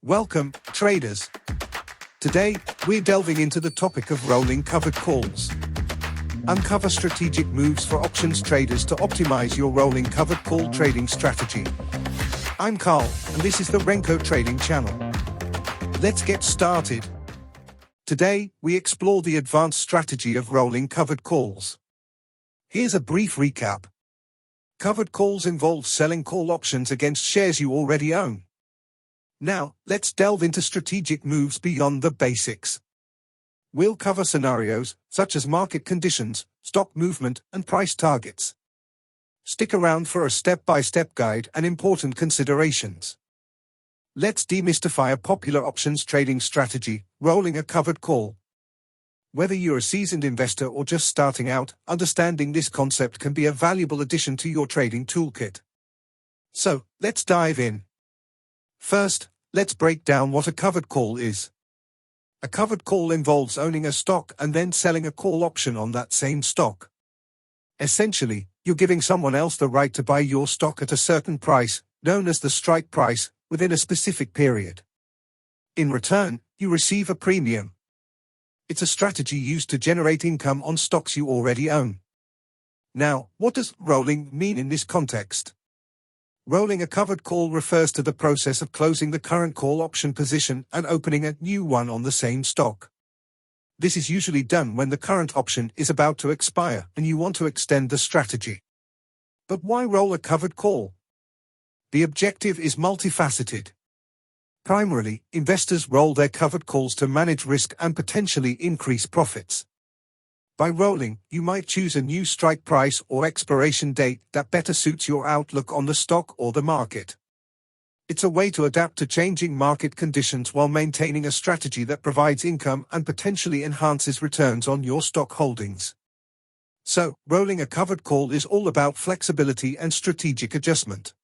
Welcome, traders. Today, we're delving into the topic of rolling covered calls. Uncover strategic moves for options traders to optimize your rolling covered call trading strategy. I'm Carl, and this is the Renko Trading Channel. Let's get started. Today, we explore the advanced strategy of rolling covered calls. Here's a brief recap. Covered calls involve selling call options against shares you already own. Now, let's delve into strategic moves beyond the basics. We'll cover scenarios, such as market conditions, stock movement, and price targets. Stick around for a step-by-step guide and important considerations. Let's demystify a popular options trading strategy, rolling a covered call. Whether you're a seasoned investor or just starting out, understanding this concept can be a valuable addition to your trading toolkit. So, let's dive in. First, let's break down what a covered call is. A covered call involves owning a stock and then selling a call option on that same stock. Essentially, you're giving someone else the right to buy your stock at a certain price, known as the strike price, within a specific period. In return, you receive a premium. It's a strategy used to generate income on stocks you already own. Now, what does rolling mean in this context? Rolling a covered call refers to the process of closing the current call option position and opening a new one on the same stock. This is usually done when the current option is about to expire and you want to extend the strategy. But why roll a covered call? The objective is multifaceted. Primarily, investors roll their covered calls to manage risk and potentially increase profits. By rolling, you might choose a new strike price or expiration date that better suits your outlook on the stock or the market. It's a way to adapt to changing market conditions while maintaining a strategy that provides income and potentially enhances returns on your stock holdings. So, rolling a covered call is all about flexibility and strategic adjustment.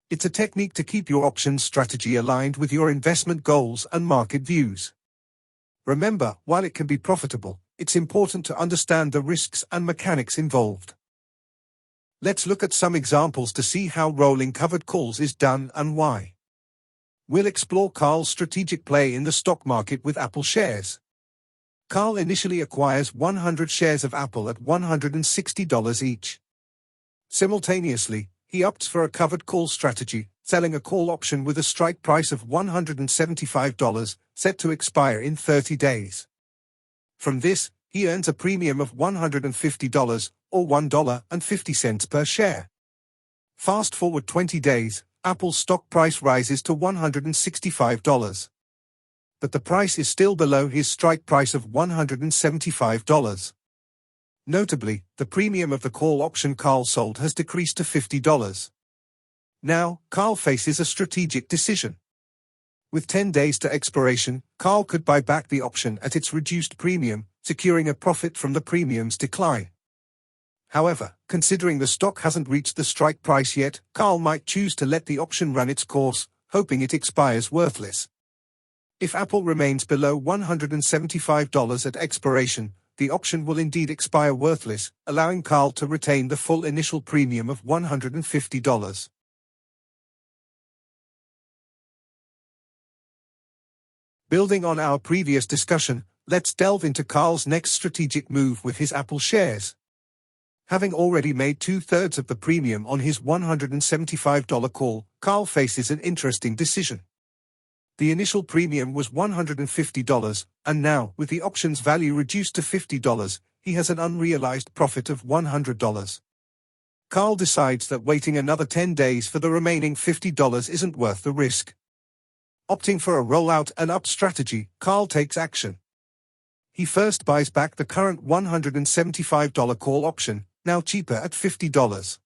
It's a technique to keep your options strategy aligned with your investment goals and market views. Remember, while it can be profitable, it's important to understand the risks and mechanics involved. Let's look at some examples to see how rolling covered calls is done and why. We'll explore Carl's strategic play in the stock market with Apple shares. Carl initially acquires 100 shares of Apple at $160 each. Simultaneously, he opts for a covered call strategy, selling a call option with a strike price of $175, set to expire in 30 days. From this, he earns a premium of $150, or $1.50 per share. Fast forward 20 days, Apple's stock price rises to $165. But the price is still below his strike price of $175. Notably, the premium of the call option Carl sold has decreased to $50. Now, Carl faces a strategic decision. With 10 days to expiration, Carl could buy back the option at its reduced premium, securing a profit from the premium's decline. However, considering the stock hasn't reached the strike price yet, Carl might choose to let the option run its course, hoping it expires worthless. If Apple remains below $175 at expiration, the option will indeed expire worthless, allowing Carl to retain the full initial premium of $150. Building on our previous discussion, let's delve into Carl's next strategic move with his Apple shares. Having already made 2/3 of the premium on his $175 call, Carl faces an interesting decision. The initial premium was $150, and now, with the option's value reduced to $50, he has an unrealized profit of $100. Carl decides that waiting another 10 days for the remaining $50 isn't worth the risk. Opting for a rollout and up strategy, Carl takes action. He first buys back the current $175 call option, now cheaper at $50.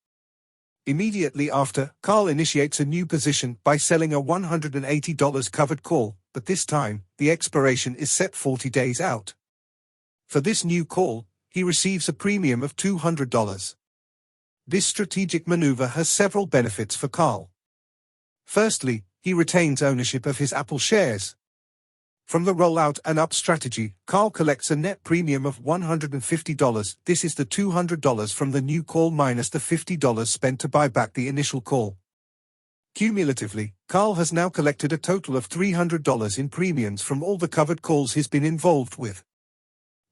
Immediately after, Carl initiates a new position by selling a $180 covered call, but this time, the expiration is set 40 days out. For this new call, he receives a premium of $200. This strategic maneuver has several benefits for Carl. Firstly, he retains ownership of his Apple shares. From the rollout and up strategy, Carl collects a net premium of $150. This is the $200 from the new call minus the $50 spent to buy back the initial call. Cumulatively, Carl has now collected a total of $300 in premiums from all the covered calls he's been involved with.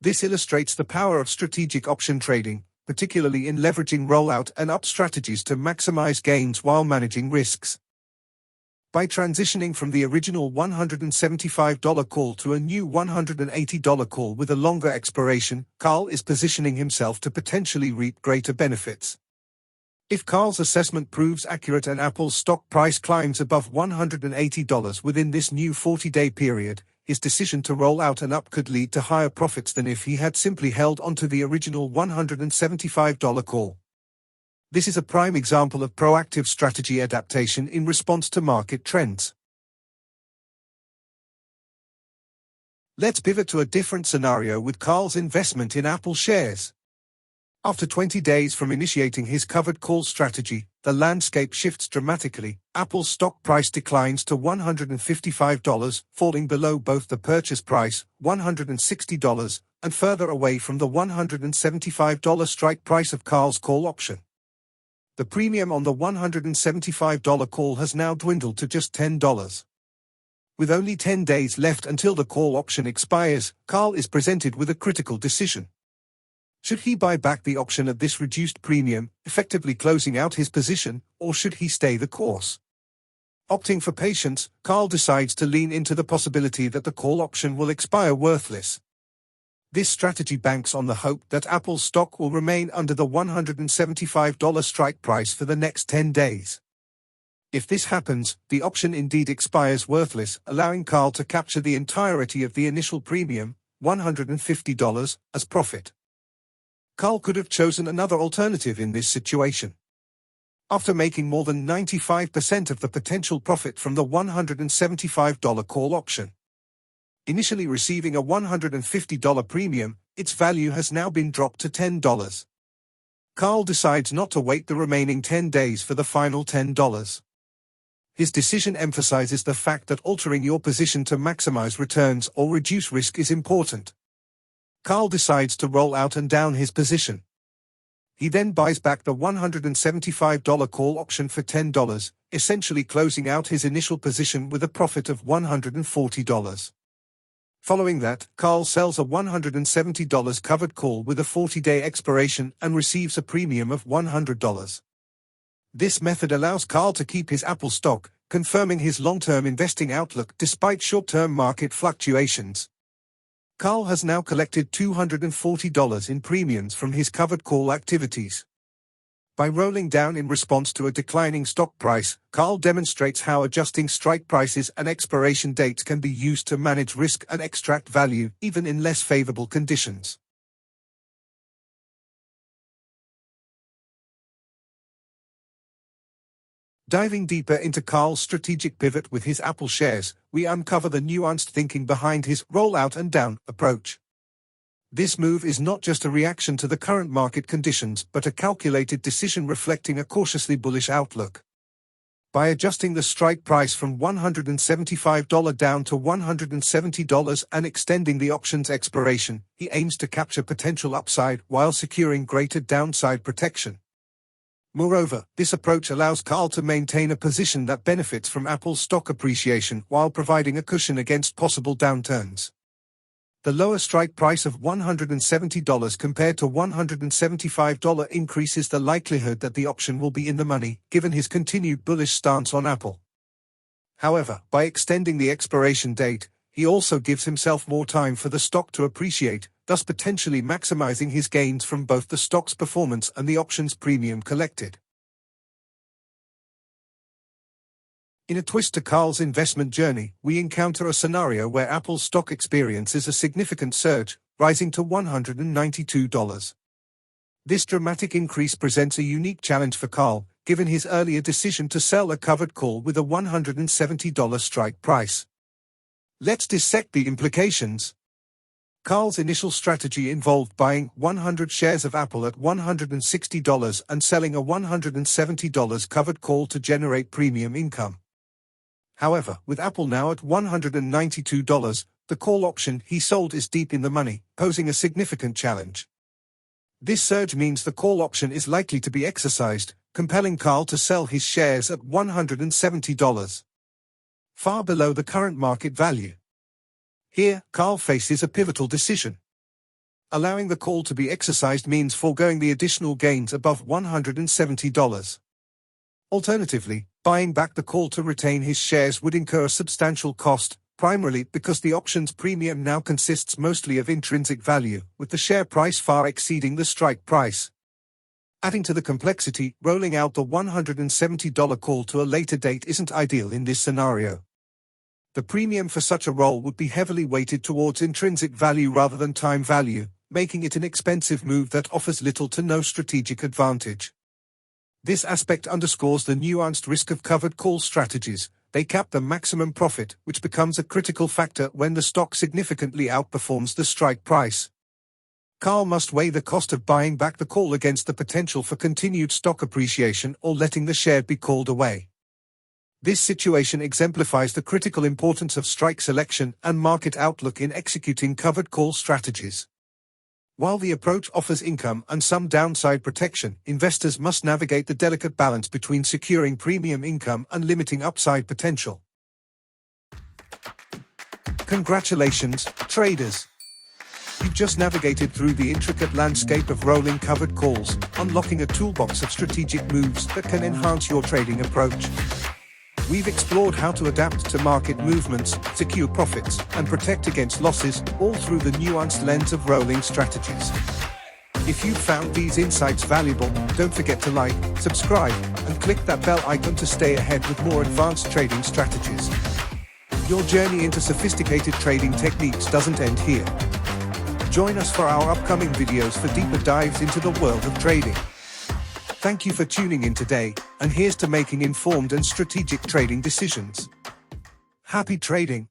This illustrates the power of strategic option trading, particularly in leveraging rollout and up strategies to maximize gains while managing risks. By transitioning from the original $175 call to a new $180 call with a longer expiration, Carl is positioning himself to potentially reap greater benefits. If Carl's assessment proves accurate and Apple's stock price climbs above $180 within this new 40-day period, his decision to roll out and up could lead to higher profits than if he had simply held onto the original $175 call. This is a prime example of proactive strategy adaptation in response to market trends. Let's pivot to a different scenario with Carl's investment in Apple shares. After 20 days from initiating his covered call strategy, the landscape shifts dramatically. Apple's stock price declines to $155, falling below both the purchase price, $160, and further away from the $175 strike price of Carl's call option. The premium on the $175 call has now dwindled to just $10. With only 10 days left until the call option expires, Carl is presented with a critical decision. Should he buy back the option at this reduced premium, effectively closing out his position, or should he stay the course? Opting for patience, Carl decides to lean into the possibility that the call option will expire worthless. This strategy banks on the hope that Apple's stock will remain under the $175 strike price for the next 10 days. If this happens, the option indeed expires worthless, allowing Carl to capture the entirety of the initial premium, $150, as profit. Carl could have chosen another alternative in this situation. After making more than 95% of the potential profit from the $175 call option, initially receiving a $150 premium, its value has now been dropped to $10. Carl decides not to wait the remaining 10 days for the final $10. His decision emphasizes the fact that altering your position to maximize returns or reduce risk is important. Carl decides to roll out and down his position. He then buys back the $175 call option for $10, essentially closing out his initial position with a profit of $140. Following that, Carl sells a $170 covered call with a 40-day expiration and receives a premium of $100. This method allows Carl to keep his Apple stock, confirming his long-term investing outlook despite short-term market fluctuations. Carl has now collected $240 in premiums from his covered call activities. By rolling down in response to a declining stock price, Carl demonstrates how adjusting strike prices and expiration dates can be used to manage risk and extract value, even in less favorable conditions. Diving deeper into Carl's strategic pivot with his Apple shares, we uncover the nuanced thinking behind his roll-out and down approach. This move is not just a reaction to the current market conditions but a calculated decision reflecting a cautiously bullish outlook. By adjusting the strike price from $175 down to $170 and extending the option's expiration, he aims to capture potential upside while securing greater downside protection. Moreover, this approach allows Carl to maintain a position that benefits from Apple's stock appreciation while providing a cushion against possible downturns. The lower strike price of $170 compared to $175 increases the likelihood that the option will be in the money, given his continued bullish stance on Apple. However, by extending the expiration date, he also gives himself more time for the stock to appreciate, thus potentially maximizing his gains from both the stock's performance and the option's premium collected. In a twist to Carl's investment journey, we encounter a scenario where Apple's stock experiences a significant surge, rising to $192. This dramatic increase presents a unique challenge for Carl, given his earlier decision to sell a covered call with a $170 strike price. Let's dissect the implications. Carl's initial strategy involved buying 100 shares of Apple at $160 and selling a $170 covered call to generate premium income. However, with Apple now at $192, the call option he sold is deep in the money, posing a significant challenge. This surge means the call option is likely to be exercised, compelling Carl to sell his shares at $170, far below the current market value. Here, Carl faces a pivotal decision. Allowing the call to be exercised means foregoing the additional gains above $170. Alternatively, buying back the call to retain his shares would incur a substantial cost, primarily because the option's premium now consists mostly of intrinsic value, with the share price far exceeding the strike price. Adding to the complexity, rolling out the $170 call to a later date isn't ideal in this scenario. The premium for such a roll would be heavily weighted towards intrinsic value rather than time value, making it an expensive move that offers little to no strategic advantage. This aspect underscores the nuanced risk of covered call strategies. They cap the maximum profit, which becomes a critical factor when the stock significantly outperforms the strike price. Carl must weigh the cost of buying back the call against the potential for continued stock appreciation or letting the share be called away. This situation exemplifies the critical importance of strike selection and market outlook in executing covered call strategies. While the approach offers income and some downside protection, investors must navigate the delicate balance between securing premium income and limiting upside potential. Congratulations, traders! You've just navigated through the intricate landscape of rolling covered calls, unlocking a toolbox of strategic moves that can enhance your trading approach. We've explored how to adapt to market movements, secure profits, and protect against losses, all through the nuanced lens of rolling strategies. If you found these insights valuable, don't forget to like, subscribe, and click that bell icon to stay ahead with more advanced trading strategies. Your journey into sophisticated trading techniques doesn't end here. Join us for our upcoming videos for deeper dives into the world of trading. Thank you for tuning in today, and here's to making informed and strategic trading decisions. Happy trading!